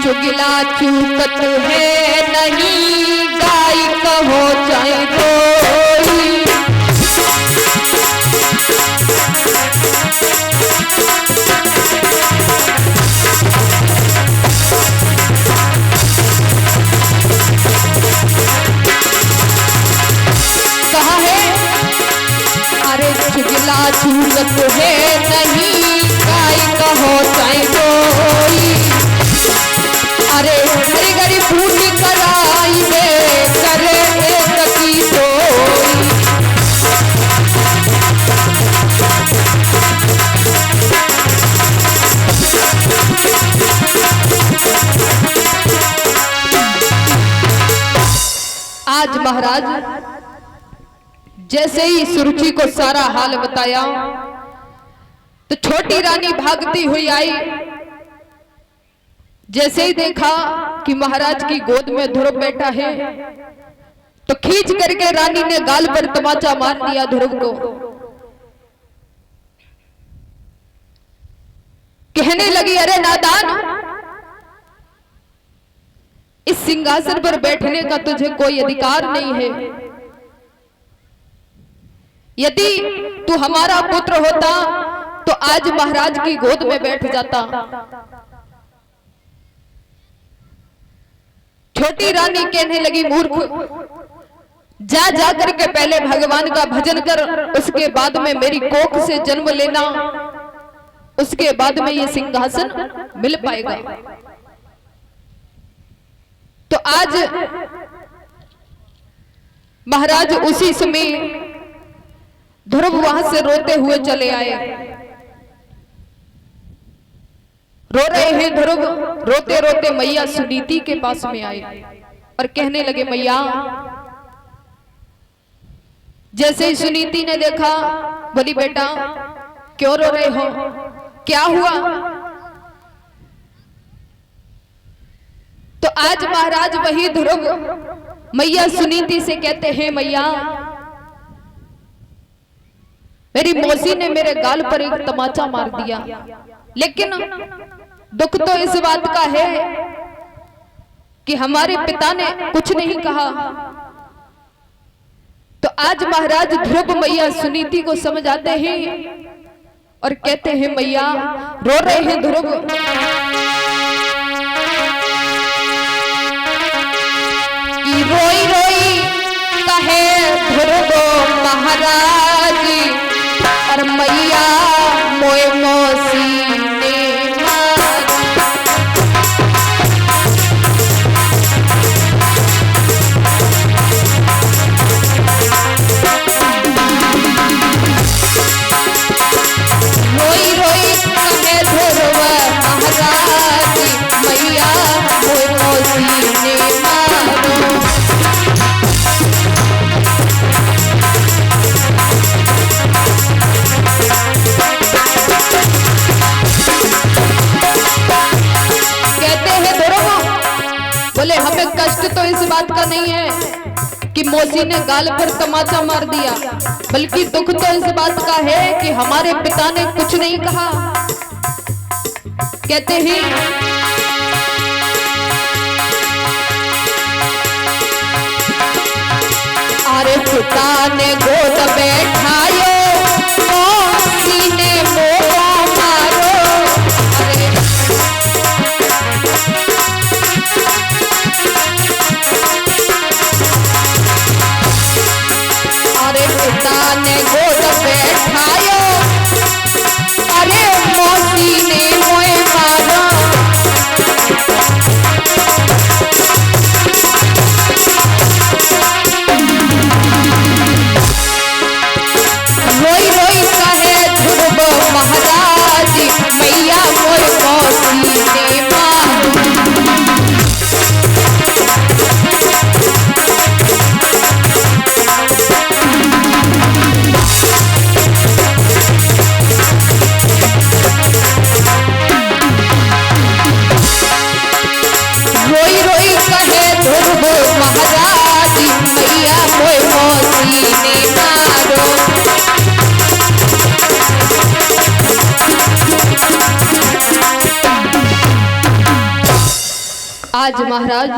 चुगला चूकत है नहीं, गाय कहो चाहे कोई। कहा है अरे चुगला चूकत है नहीं, गाय कहो चाहे कोई। अरे घड़ी घड़ी फूटी कराई में करे एक की सोई। आज महाराज जैसे ही सुरुचि को सारा हाल बताया तो छोटी रानी भागती हुई आई। जैसे ही देखा कि महाराज की गोद में ध्रुव बैठा है तो खींच करके रानी ने गाल पर तमाचा मार दिया ध्रुव को। कहने लगी अरे नादान, इस सिंहासन पर बैठने का तुझे कोई अधिकार नहीं है। यदि तू हमारा पुत्र होता तो आज महाराज की गोद में बैठ जाता। छोटी रानी कहने लगी मूर्ख, जा जा करके पहले भगवान का भजन कर, उसके बाद में मेरी कोख से जन्म लेना, उसके बाद में ये सिंहासन मिल पाएगा। तो आज महाराज उसी समय ध्रुव वहां से रोते हुए चले आए। रो रहे हैं ध्रुव, रोते रोते मैया सुनीति के पास में आए और कहने लगे मैया। जैसे ही सुनीति ने देखा बोली बेटा क्यों रो रहे हो, क्या हुआ? तो आज महाराज वही ध्रुव मैया सुनीति से कहते हैं मैया मेरी मौसी ने मेरे गाल पर एक तमाचा मार दिया, लेकिन दुख तो इस बात का है कि हमारे पिता ने कुछ नहीं कहा। तो आज महाराज ध्रुव मैया सुनीति को समझ आते हैं और कहते हैं मैया रो रहे हैं ध्रुव, कि रोई रोई कहे ध्रुव महाराज और मैया मोए मौसी ने रोई रोई कहे ध्रुव महाराज मैया मोए मौसी ने मारो। बोले हमें कष्ट तो इस बात का नहीं है कि मौसी ने गाल पर तमाचा मार दिया, बल्कि दुख तो इस बात का है कि हमारे पिता ने कुछ नहीं कहा। कहते हैं अरे पिता ने गोद बैठायो, मौसी ने मोह मारो। अरे पिता ने गोद बैठायो, अरे मौसी ने मोए मारो। आज महाराज